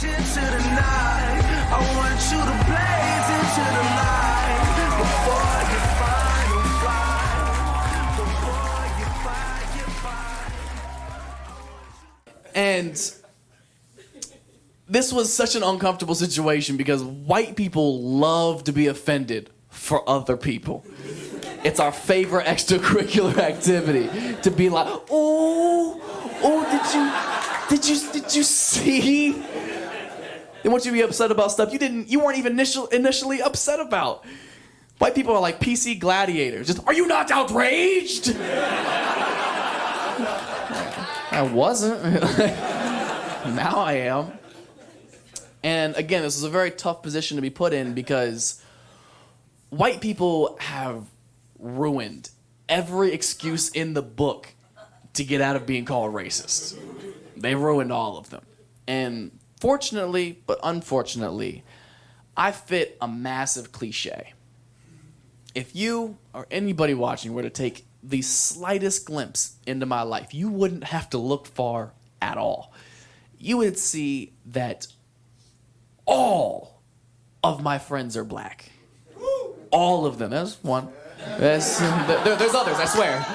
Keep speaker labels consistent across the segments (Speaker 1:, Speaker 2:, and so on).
Speaker 1: into the night. I want you to blaze into the light before you final fly.
Speaker 2: And this was such an uncomfortable situation because white people love to be offended for other people. It's our favorite extracurricular activity to be like, oh, did you see? They want you to be upset about stuff you weren't even initially upset about. White people are like PC gladiators. Just, are you not outraged? I wasn't. Now I am. And again, this is a very tough position to be put in because white people have ruined every excuse in the book to get out of being called racist. They ruined all of them. And fortunately, but unfortunately, I fit a massive cliche. If you or anybody watching were to take the slightest glimpse into my life, you wouldn't have to look far at all. You would see that all of my friends are black. All of them. There's one. There's others, I swear.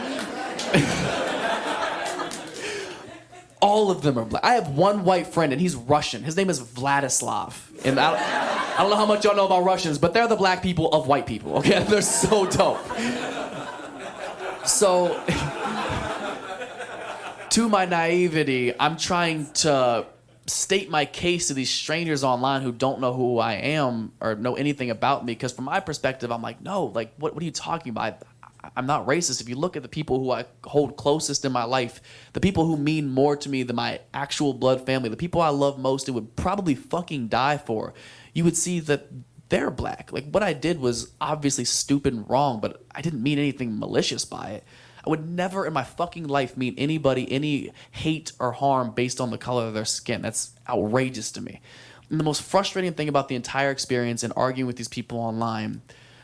Speaker 2: All of them are black. I have one white friend, and he's Russian. His name is Vladislav. And I don't know how much y'all know about Russians, but they're the black people of white people, okay? They're so dope. So, to my naivety, I'm trying to state my case to these strangers online who don't know who I am or know anything about me, because from my perspective, I'm like, no, like, what are you talking about? I'm not racist. If you look at the people who I hold closest in my life, the people who mean more to me than my actual blood family, the people I love most and would probably fucking die for, you would see that they're black. Like, what I did was obviously stupid and wrong, but I didn't mean anything malicious by it. I would never in my fucking life mean anybody any hate or harm based on the color of their skin. That's outrageous to me. And the most frustrating thing about the entire experience and arguing with these people online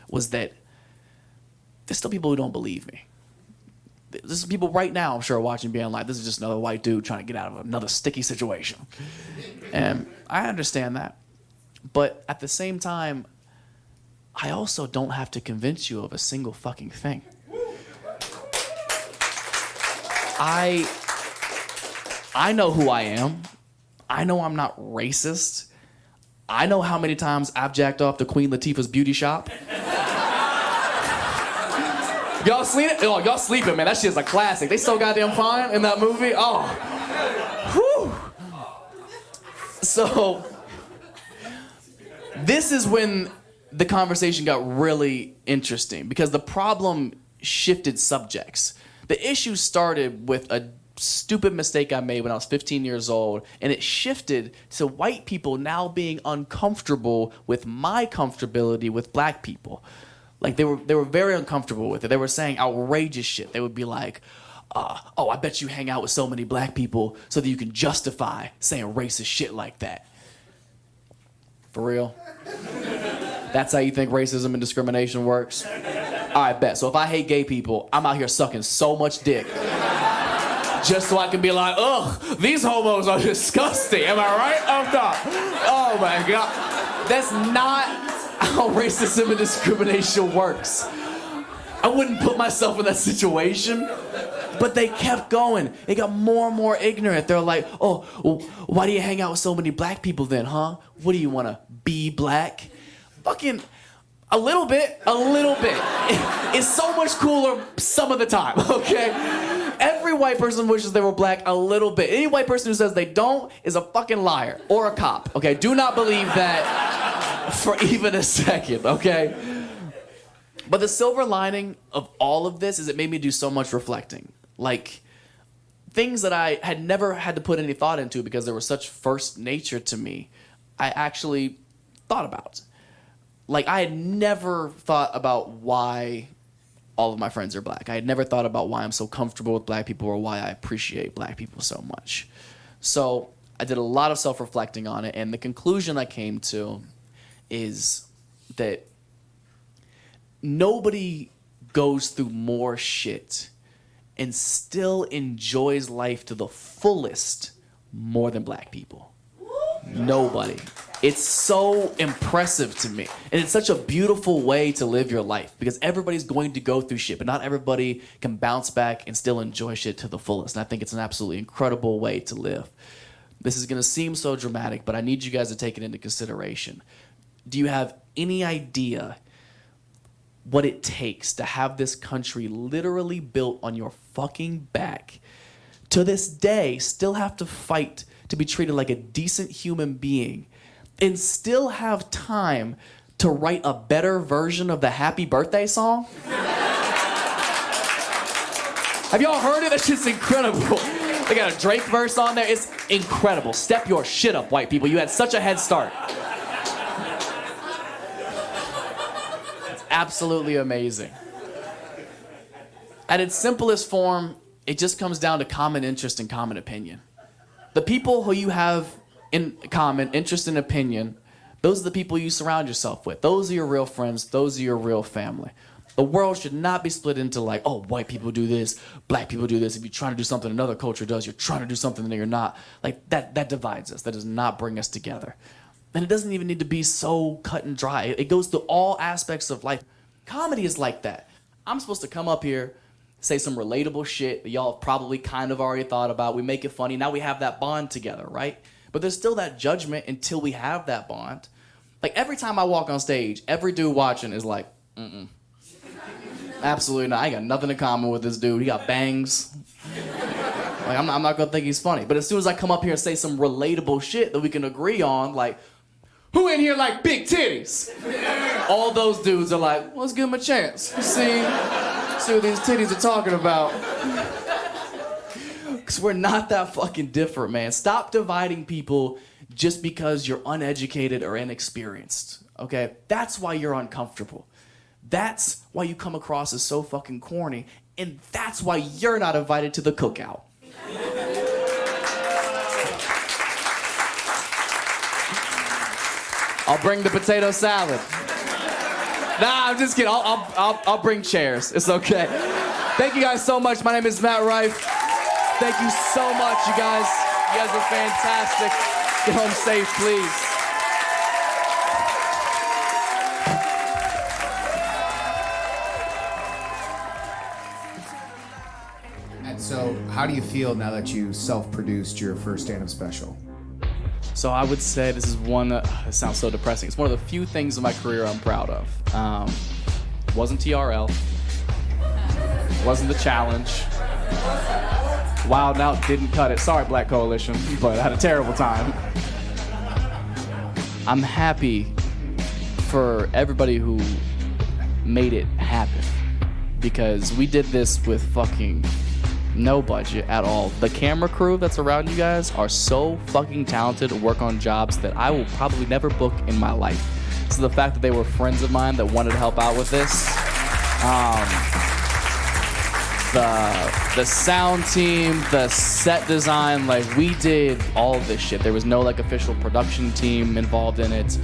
Speaker 2: was that there's still people who don't believe me. There's people right now, I'm sure, watching being like, this is just another white dude trying to get out of another sticky situation. And I understand that. But at the same time, I also don't have to convince you of a single fucking thing. I know who I am. I know I'm not racist. I know how many times I've jacked off to Queen Latifah's beauty shop. Y'all seen it? Oh, y'all sleeping, man. That shit's a classic. They so goddamn fine in that movie. Oh. Whew. So, this is when the conversation got really interesting because the problem shifted subjects. The issue started with a stupid mistake I made when I was 15 years old, and it shifted to white people now being uncomfortable with my comfortability with black people. Like, they were very uncomfortable with it. They were saying outrageous shit. They would be like, oh, I bet you hang out with so many black people so that you can justify saying racist shit like that. For real? That's how you think racism and discrimination works? All right, bet. So if I hate gay people, I'm out here sucking so much dick just so I can be like, ugh, these homos are disgusting. Am I right? Oh, God. Oh, my God. That's not how racism and discrimination works. I wouldn't put myself in that situation. But they kept going. They got more and more ignorant. They're like, oh, well, why do you hang out with so many black people then, huh? What do you want to be black? Fucking a little bit. It's so much cooler some of the time, okay? Every white person wishes they were black a little bit. Any white person who says they don't is a fucking liar or a cop, okay? Do not believe that for even a second, okay? But the silver lining of all of this is it made me do so much reflecting. Like, things that I had never had to put any thought into because they were such first nature to me, I actually thought about. Like, I had never thought about why all of my friends are black. I had never thought about why I'm so comfortable with black people or why I appreciate black people so much. So I did a lot of self-reflecting on it, and the conclusion I came to is that nobody goes through more shit and still enjoys life to the fullest more than black people. Nobody. It's so impressive to me. And it's such a beautiful way to live your life because everybody's going to go through shit, but not everybody can bounce back and still enjoy shit to the fullest. And I think it's an absolutely incredible way to live. This is going to seem so dramatic, but I need you guys to take it into consideration. Do you have any idea what it takes to have this country literally built on your fucking back? To this day, still have to fight to be treated like a decent human being and still have time to write a better version of the Happy Birthday song? Have y'all heard it? That shit's incredible. They got a Drake verse on there. It's incredible. Step your shit up, white people. You had such a head start. It's absolutely amazing. At its simplest form, it just comes down to common interest and common opinion. The people who you have in common interest and opinion, those are the people you surround yourself with. Those are your real friends. Those are your real family. The world should not be split into like, oh, white people do this, black people do this. If you're trying to do something another culture does, you're trying to do something that you're not. Like that divides us. That does not bring us together. And it doesn't even need to be so cut and dry. It goes through all aspects of life. Comedy is like that. I'm supposed to come up here, say some relatable shit that y'all have probably kind of already thought about. We make it funny. Now we have that bond together, right? But there's still that judgment until we have that bond. Like every time I walk on stage, every dude watching is like, absolutely not. I ain't got nothing in common with this dude. He got bangs. Like I'm not gonna think he's funny. But as soon as I come up here and say some relatable shit that we can agree on, like, who in here like big titties? All those dudes are like, well, let's give him a chance. See what these titties are talking about. Because we're not that fucking different, man. Stop dividing people just because you're uneducated or inexperienced, okay? That's why you're uncomfortable. That's why you come across as so fucking corny, and that's why you're not invited to the cookout. I'll bring the potato salad. Nah, I'm just kidding. I'll bring chairs. It's okay. Thank you guys so much. My name is Matt Rife. Thank you so much, you guys. You guys are fantastic. Get home safe, please.
Speaker 3: And so, how do you feel now that you self-produced your first stand-up special?
Speaker 2: So I would say this is one that, it sounds so depressing. It's one of the few things in my career I'm proud of. Wasn't TRL. Wasn't the challenge. Wild Out didn't cut it. Sorry, Black Coalition, but I had a terrible time. I'm happy for everybody who made it happen because we did this with fucking no budget at all. The camera crew that's around you guys are so fucking talented to work on jobs that I will probably never book in my life. So the fact that they were friends of mine that wanted to help out with this, the sound team, the set design, like we did all of this shit. There was no like official production team involved in it.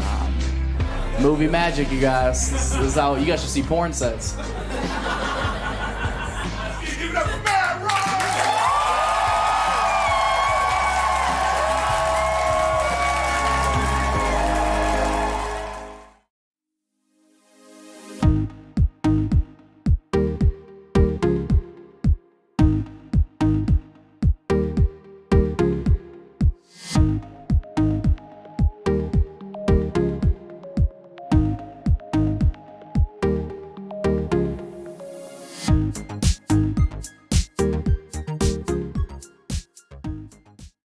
Speaker 2: Movie magic, you guys. This is how you guys should see porn sets.